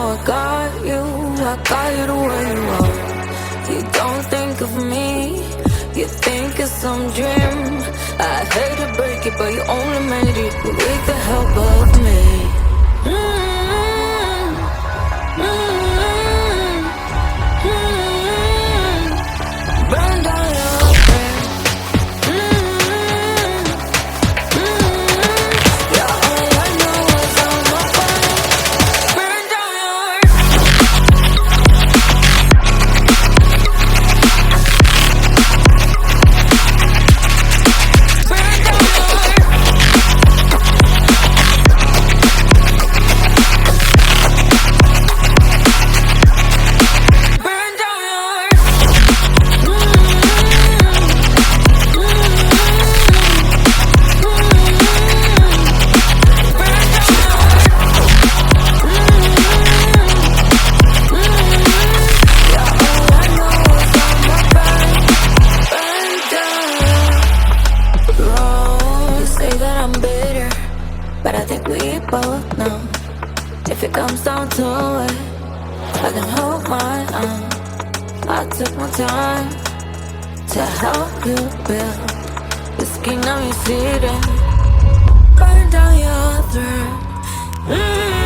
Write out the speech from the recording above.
I got you the way you are. You don't think of me, you think it's some dream. I hate to break it, but you only made it with the help of me. Mm-hmm. Mm-hmm. Mm-hmm. Burn down your friend. Mm-hmm. Mm-hmm. Yeah, all I know is on my phone. Burn down your but I think we both know, if it comes down to it, I can hold my own. I took my time to help you build this kingdom you see. Burn down your throne.